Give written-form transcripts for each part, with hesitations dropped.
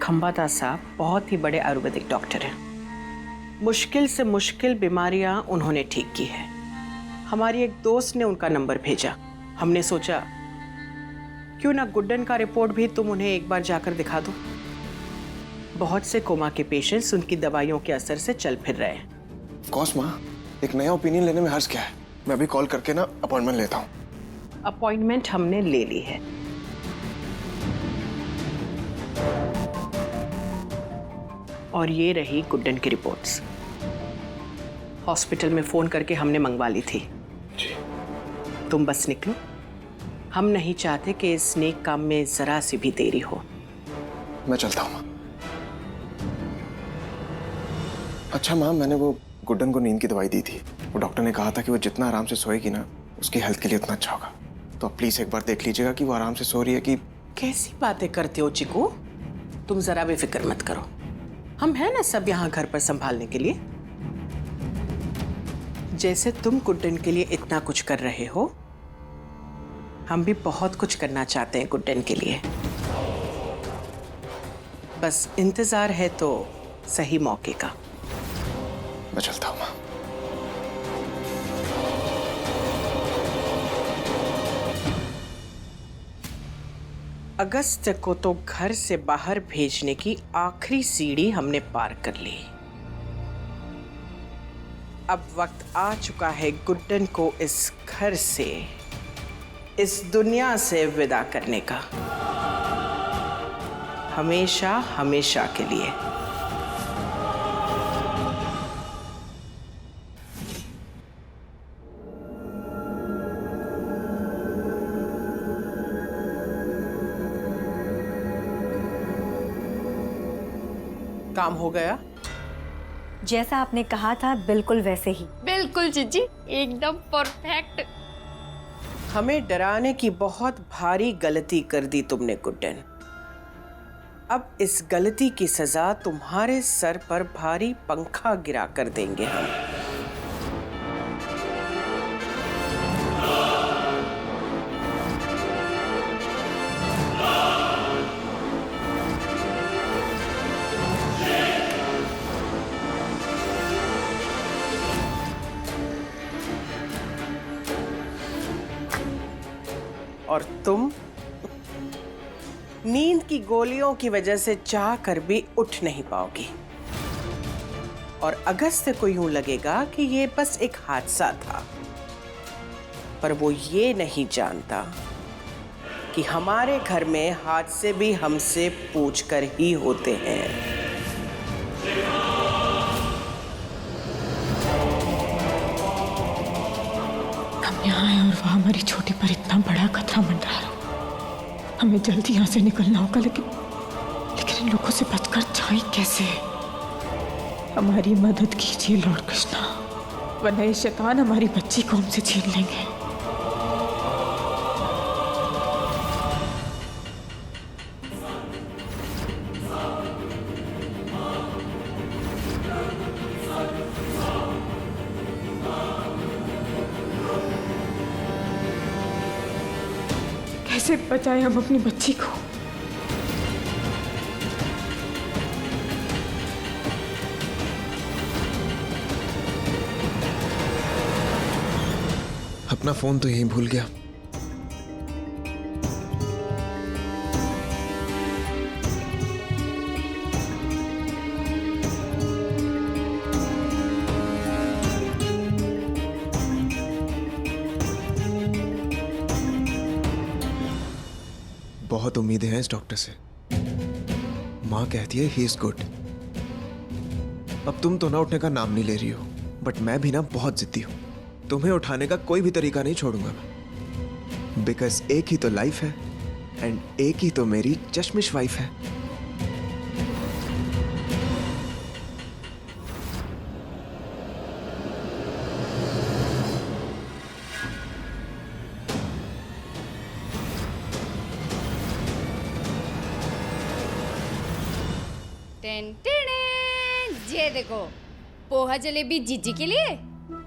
खंबादास साहब बहुत ही बड़े आयुर्वेदिक डॉक्टर हैं। मुश्किल से मुश्किल बीमारियां उन्होंने ठीक की है। हमारी एक दोस्त ने उनका नंबर भेजा। हमने सोचा क्यों ना गुड्डन का रिपोर्ट भी तुम उन्हें एक बार जाकर दिखा दो। बहुत से कोमा के पेशेंट्स उनकी दवाइयों के असर से चल फिर रहे हैं। ऑफ कोर्स माँ, एक नया ओपिनियन लेने में हर्ज क्या है। मैं अभी कॉल करके ना अपॉइंटमेंट लेता हूँ। अपॉइंटमेंट हमने ले ली है। और ये रही गुड्डन की रिपोर्ट्स। हॉस्पिटल में फोन करके हमने मंगवा ली थी। जी। तुम बस निकलो, हम नहीं चाहते कि इस नेक काम में जरा सी भी देरी हो। मैं चलता हूँ माँ। अच्छा माँ, मैंने वो गुड्डन को नींद की दवाई दी थी। वो डॉक्टर ने कहा था कि वो जितना आराम से सोएगी ना, उसकी हेल्थ के लिए उतना अच्छा होगा। तो आप प्लीज एक बार देख लीजिएगा कि वो आराम से सो रही है कि। कैसी बातें करते हो चिकू, तुम जरा भी फिक्र मत करो। हम हैं ना सब यहाँ घर पर संभालने के लिए। जैसे तुम गुड्डन के लिए इतना कुछ कर रहे हो, हम भी बहुत कुछ करना चाहते हैं गुड्डन के लिए। बस इंतजार है तो सही मौके का। मैं चलता हूँ माँ। अगस्त को तो घर से बाहर भेजने की आखिरी सीढ़ी हमने पार कर ली। अब वक्त आ चुका है गुड्डन को इस घर से, इस दुनिया से विदा करने का, हमेशा हमेशा के लिए। काम हो गया? जैसा आपने कहा था बिल्कुल वैसे ही। बिल्कुल जीजी, एकदम परफेक्ट। हमें डराने की बहुत भारी गलती कर दी तुमने गुड्डन। अब इस गलती की सजा तुम्हारे सर पर भारी पंखा गिरा कर देंगे हम। और तुम नींद की गोलियों की वजह से चाह कर भी उठ नहीं पाओगी। और अगस्त को यूं लगेगा कि ये बस एक हादसा था, पर वो ये नहीं जानता कि हमारे घर में हादसे भी हमसे पूछकर ही होते हैं। हम यहाँ हैं और वहाँ हमारी छोटी पर इतना बड़ा खतरा मंडरा रहा है। हमें जल्दी यहाँ से निकलना होगा, लेकिन इन लोगों से बचकर जाए कैसे? हमारी मदद कीजिए लॉर्ड कृष्णा, वरना ये शैतान हमारी बच्ची को हमसे छीन लेंगे। कैसे बचाएं हम अपनी बच्ची को? अपना फोन तो यहीं भूल गया। बहुत उम्मीदें हैं इस डॉक्टर से। माँ कहती है ही इज गुड। अब तुम तो ना उठने का नाम नहीं ले रही हो, बट मैं भी ना बहुत जिद्दी हूं। तुम्हें उठाने का कोई भी तरीका नहीं छोड़ूंगा मैं, बिकॉज एक ही तो लाइफ है एंड एक ही तो मेरी चश्मिश वाइफ है। ये देखो, पोहा जलेबी जीजी के लिए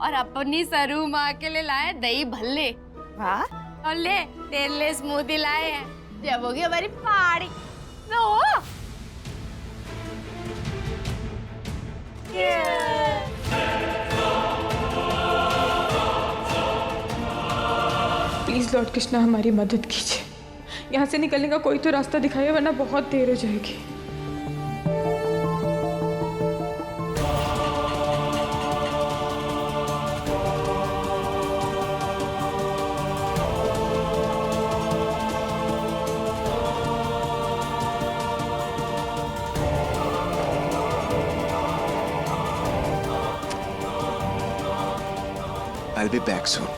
और अपनी सरू माँ के लिए लाए दही भल्ले। वाह, और ले तेरे लिए स्मूदी लाए हैं। जब होगी हमारी पार्टी तो लॉर्ड कृष्णा हमारी मदद कीजिए, यहाँ से निकलने का कोई तो रास्ता दिखाइए, वरना बहुत देर हो जाएगी। I'll be back soon.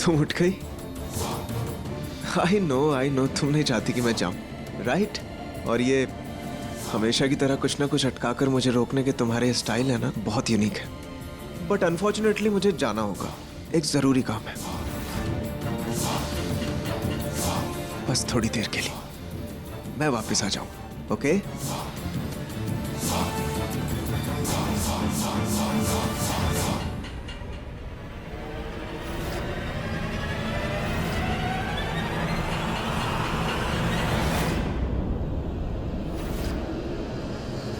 तुम उठ गई? आई नो तुम नहीं चाहती कि मैं जाऊं, राइट? और ये हमेशा की तरह कुछ ना कुछ अटकाकर मुझे रोकने के तुम्हारे स्टाइल है ना, बहुत यूनिक है। बट अनफॉर्चुनेटली मुझे जाना होगा, एक जरूरी काम है। बस थोड़ी देर के लिए, मैं वापस आ जाऊं, ओके?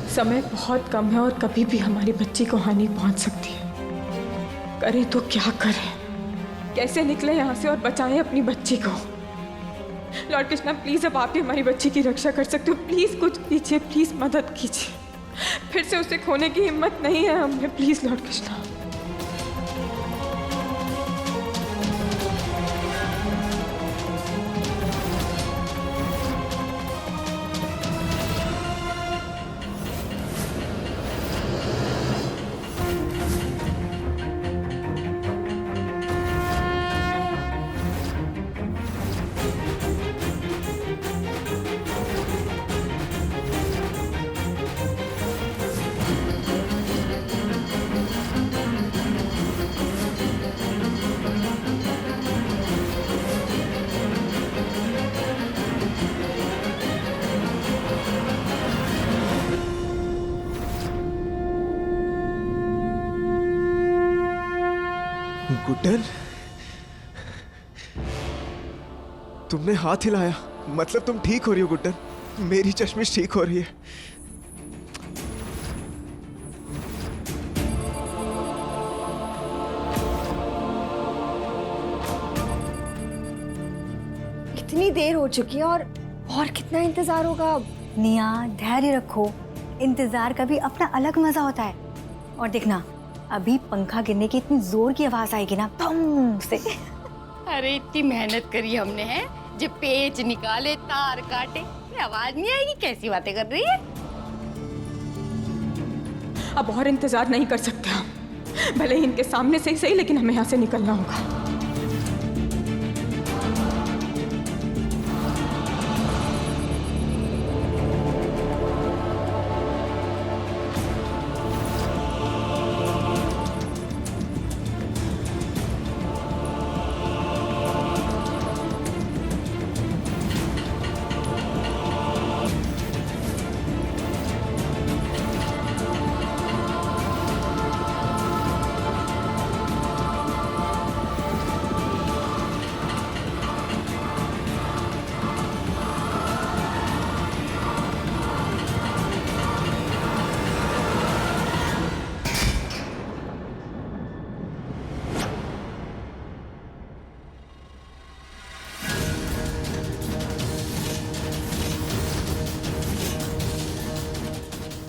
समय बहुत कम है और कभी भी हमारी बच्ची को हानि पहुंच सकती है। करें तो क्या करें? कैसे निकले यहाँ से और बचाएं अपनी बच्ची को? लॉर्ड कृष्णा प्लीज, अब आप ही हमारी बच्ची की रक्षा कर सकते हो। प्लीज कुछ कीजिए, प्लीज मदद कीजिए। फिर से उसे खोने की हिम्मत नहीं है हमें। Please Lord Krishna. गुड्डन, तुमने हाथ हिलाया, मतलब तुम ठीक हो रही हो गुड्डन? मेरी चश्मिश ठीक हो रही है। इतनी देर हो चुकी है और कितना इंतजार होगा अब? निया, धैर्य रखो। इंतजार का भी अपना अलग मजा होता है। और देखना, अभी पंखा गिरने की इतनी जोर की आवाज आएगी ना, बम से। अरे इतनी मेहनत करी हमने, है जब पेच निकाले, तार काटे, ये आवाज नहीं आएगी? कैसी बातें कर रही है? अब और इंतजार नहीं कर सकते हम। भले ही इनके सामने से ही सही, लेकिन हमें यहाँ से निकलना होगा।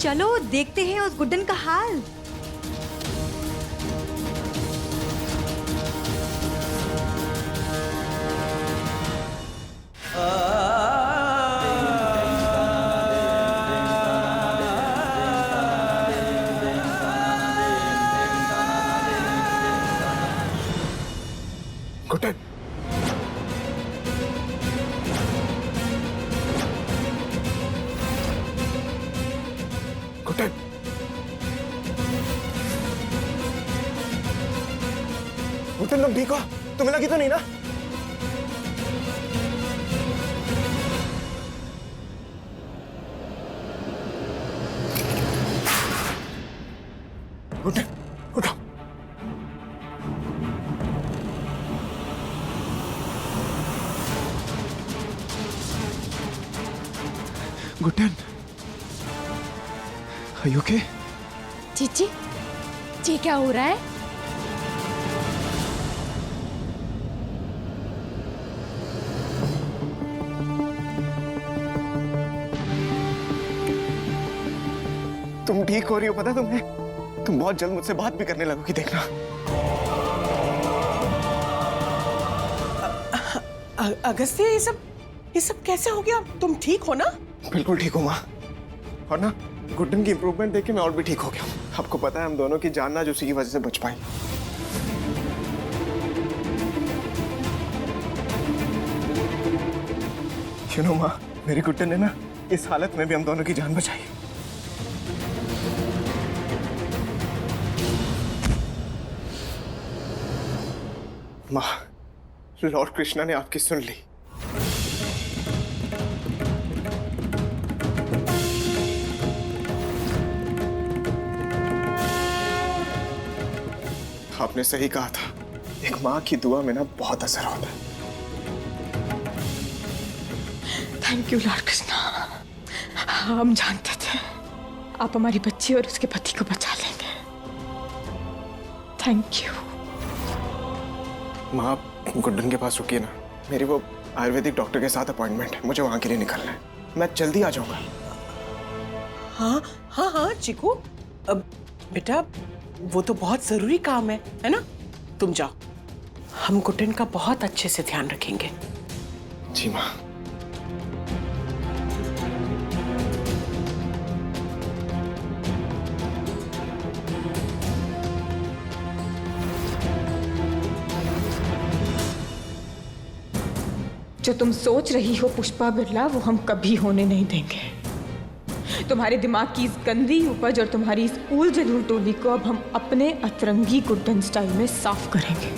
चलो देखते हैं उस गुड्डन का हाल। गुड्डन, गुड्डन, गुड्डन तुम ठीक हो? तुम्हें लगी तो नहीं ना? गुड्डन उठो। Guddan, are you okay? जीजी, ये क्या हो रहा है? तुम ठीक हो रही हो, पता तुम्हें? तुम बहुत जल्द मुझसे बात भी करने लगोगी, देखना। अगस्त्य, ये सब कैसे हो गया? तुम ठीक हो ना? बिल्कुल ठीक हूँ माँ। और ना गुड्डन की इंप्रूवमेंट देख के मैं और भी ठीक हो गया। आपको पता है हम दोनों की जान आज उसी की वजह से बच पाई। यू नो माँ, मेरी गुड्डन ने ना इस हालत में भी हम दोनों की जान बचाई। माँ, लॉर्ड कृष्णा ने आपकी सुन ली। आपने सही कहा था, एक माँ की दुआ में ना बहुत असर होता है। Thank you Lord Krishna. हम जानते थे आप हमारी बच्ची और उसके पति को बचा लेंगे। Thank you. माँ, आप गुड्डन के पास रुकिए ना। मेरी वो आयुर्वेदिक डॉक्टर के साथ अपॉइंटमेंट है, मुझे वहां के लिए निकलना है। मैं जल्दी आ जाऊंगा। हाँ हाँ हाँ चिकू, अब बेटा वो तो बहुत जरूरी काम है ना? तुम जाओ, हम गुड्डन का बहुत अच्छे से ध्यान रखेंगे। जी माँ। जो तुम सोच रही हो पुष्पा बिरला, वो हम कभी होने नहीं देंगे। तुम्हारे दिमाग की इस गंदी उपज और तुम्हारी इस ऊल जलूल टोली को अब हम अपने अतरंगी गुड्डन स्टाइल में साफ करेंगे।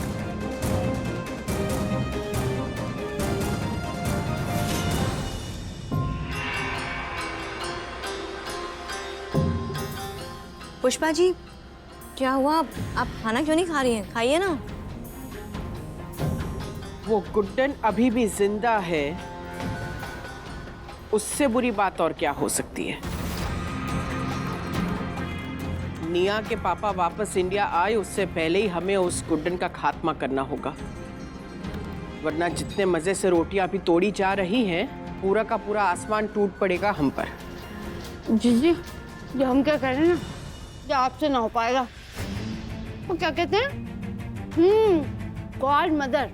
पुष्पा जी, क्या हुआ? आप खाना क्यों नहीं खा रही हैं? खाइए ना। वो गुड्डन अभी भी जिंदा है, उससे बुरी बात और क्या हो सकती है? निया के पापा वापस इंडिया आए उससे पहले ही हमें उस गुड्डन का खात्मा करना होगा, वरना जितने मजे से रोटियां अभी तोड़ी जा रही हैं, पूरा का पूरा आसमान टूट पड़ेगा हम पर। जीजी, ये हम क्या कह रहे हैं ना, ये आपसे ना हो पाएगा। वो क्या कहते हैं, गॉड मदर,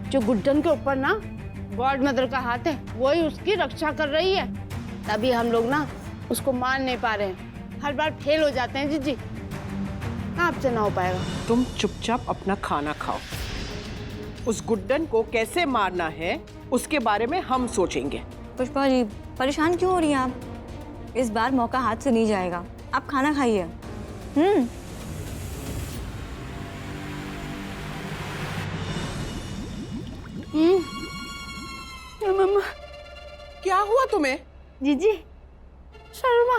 जो गुड्डन के ऊपर ना गॉड मदर का हाथ है, वही उसकी रक्षा कर रही है। तभी हम लोग ना उसको मार नहीं पा रहे हैं, हर बार फेल हो जाते हैं। जीजी, आपसे ना हो पाएगा। तुम चुपचाप अपना खाना खाओ। उस गुड्डन को कैसे मारना है उसके बारे में हम सोचेंगे। पुष्पा जी, परेशान क्यों हो रही हैं आप? इस बार मौका हाथ से नहीं जाएगा, आप खाना खाइए। मम्मा, क्या हुआ तुम्हें? जीजी, शर्मा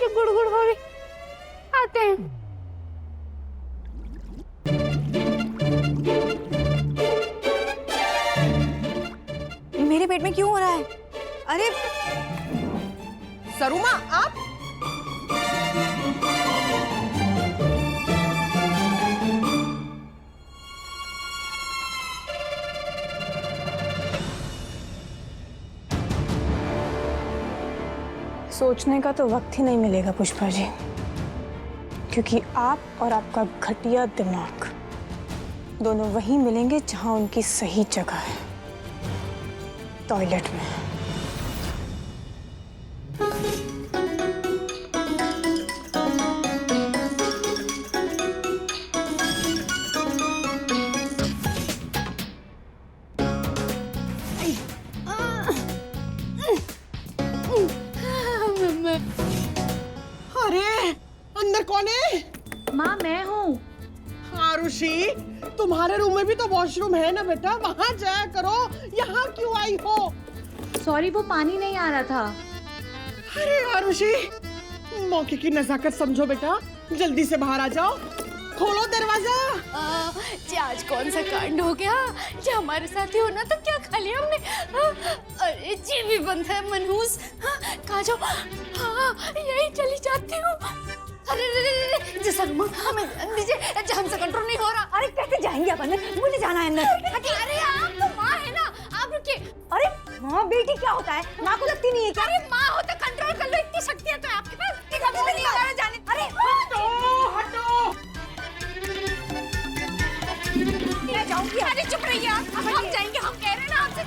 जो गुड़गुड़ हो रही, आते हैं। मेरे पेट में क्यों हो रहा है? अरे सरुमा, आप सोचने का तो वक्त ही नहीं मिलेगा पुष्पा जी, क्योंकि आप और आपका घटिया दिमाग दोनों वहीं मिलेंगे जहां उनकी सही जगह है, टॉयलेट में। अरे अंदर कौन है? माँ, मैं हूँ। आरुषि, तुम्हारे रूम में भी तो वॉशरूम है ना बेटा, वहां जाया करो, यहाँ क्यों आई हो? सॉरी, वो पानी नहीं आ रहा था। अरे आरुषि, मौके की नजाकत समझो बेटा, जल्दी से बाहर आ जाओ, खोलो दरवाजा। जी आज कौन सा कांड हो गया? ये हमारे साथ ही होना तो क्या खा लिया हमने? अरे जी भी बंद है मनहूस। कहाँ जाओ? हाँ यही चली जाती हूँ। अरे जी सलमा, हमें दीजिए, हमसे कंट्रोल नहीं हो रहा। अरे कैसे जाएंगे अपन? मुझे जाना है अंदर। अरे आप तो माँ है ना, आप रुकिए। अरे माँ बेटी क्या होता है? माँ को लगती नहीं है क्या? अरे माँ हो तो कंट्रोल कर लो, इतनी शक्तियाँ तो है आपके पास। नहीं आ रहा जाने। अरे हटो। मैं जाऊंगी। अरे चुप रहिए आप, हम जाएंगे, हम कह रहे हैं ना आपसे।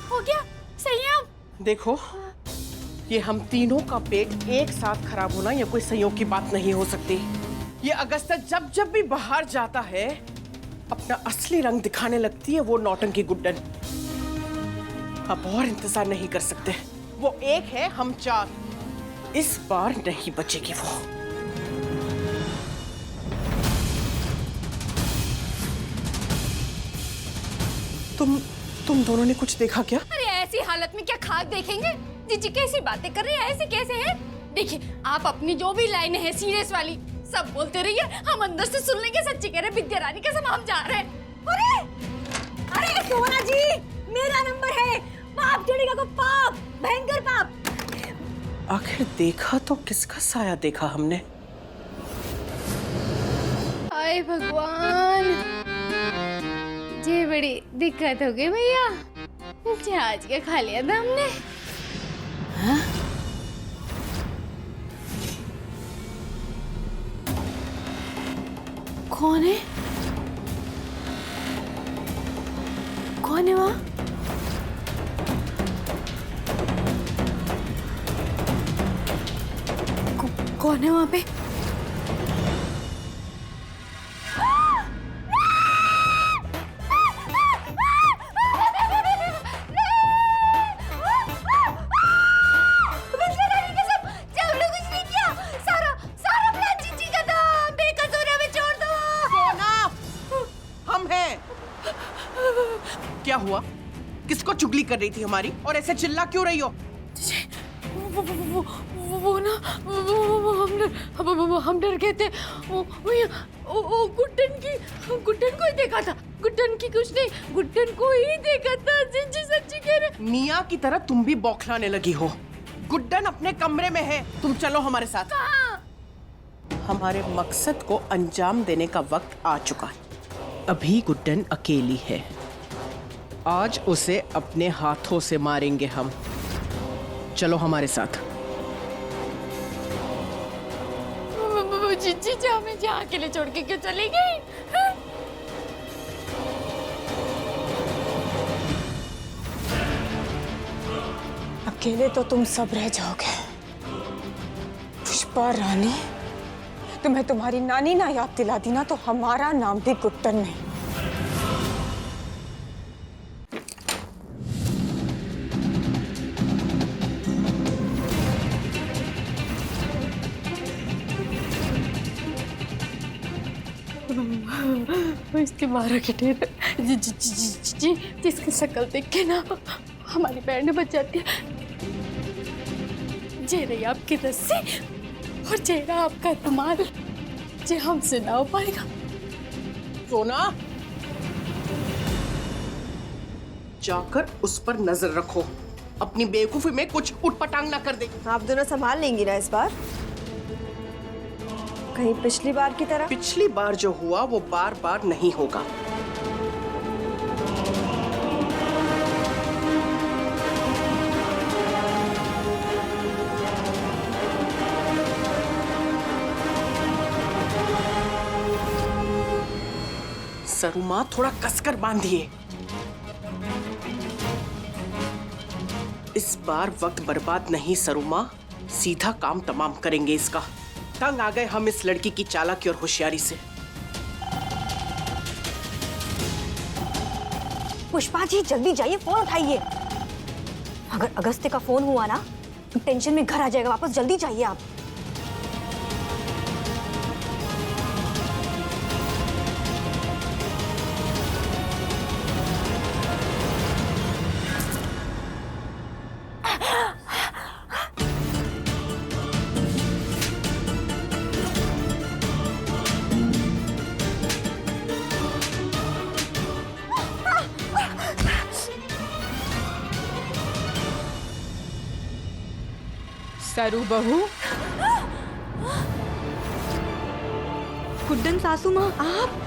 हो गया, सही है हम। देखो, ये हम तीनों का पेट एक साथ खराब होना ये कोई संयोग की बात नहीं हो सकती। ये अगस्त्या जब जब भी बाहर जाता है अपना असली रंग दिखाने लगती है, वो नौटंकी गुड्डन। अब और इंतजार नहीं कर सकते, वो एक है, हम चार, इस बार नहीं बचेगी वो। तुम दोनों ने कुछ देखा क्या? अरे ऐसी हालत में क्या खाक देखेंगे? जीजी कैसी बातें कर रहे हैं, ऐसे कैसे हैं? देखिए आप अपनी जो भी लाइनें हैं सीरियस वाली सब बोलते रहिए, हम अंदर से सुन लेंगे। सच्ची कह रहे विद्या रानी कसम, हम जा रहे हैं। अरे सोना जी, मेरा नंबर है। पाप चढ़ेगा को पाप, भयंकर पाप। आखिर देखा तो किसका साया देखा हमने? हाय भगवान, ये बड़ी दिक्कत हो गई भैया। जहाज क्या खा लिया था हमने? हाँ? कौन है? कौन है वहाँ? कौन है वहाँ पे? क्या हुआ? किसको चुगली कर रही थी हमारी और ऐसे चिल्ला क्यों रही हो? वो हम डर गए थे। वो गुड्डन को ही देखा था। गुड्डन की कुछ नहीं, गुड्डन को ही देखा था। जी सच्ची कह रहे। मिया की तरह तुम भी बौखलाने लगी हो। गुड्डन अपने कमरे में है, तुम चलो हमारे साथ। हमारे मकसद को अंजाम देने का वक्त आ चुका है। अभी गुड्डन अकेली है, आज उसे अपने हाथों से मारेंगे हम। चलो हमारे साथ। जीजी हमें जहाँ अकेले छोड़ के क्यों चली गई? अकेले तो तुम सब रह जाओगे। पुष्पा रानी, तुम्हें तुम्हारी नानी ना याद दिला दी ना तो हमारा नाम भी गुड्डन नहीं। इसके 12 के ढेर। जी जिसकी शक्ल देख के ना हमारी बहन बच जाती है। जे रही आपकी रस्सी और चेहरा आपका रुमाल, जे हमसे ना हो पाएगा। सोना, जाकर उस पर नजर रखो, अपनी बेवकूफी में कुछ उटपटांग ना कर दे। आप दोनों संभाल लेंगी ना इस बार? कहीं पिछली बार की तरह? पिछली बार जो हुआ वो बार बार नहीं होगा। सरुमा, थोड़ा कसकर बांधिए। इस बार वक्त बर्बाद नहीं सरुमा, सीधा काम तमाम करेंगे इसका। तंग आ गए हम इस लड़की की चालाकी और होशियारी से। पुष्पा जी जल्दी जाइए, फोन उठाइए। अगर अगस्त्य का फोन हुआ ना तो टेंशन में घर आ जाएगा वापस। जल्दी जाइए आप। सरू बहू। गुड्डन सासू माँ आप?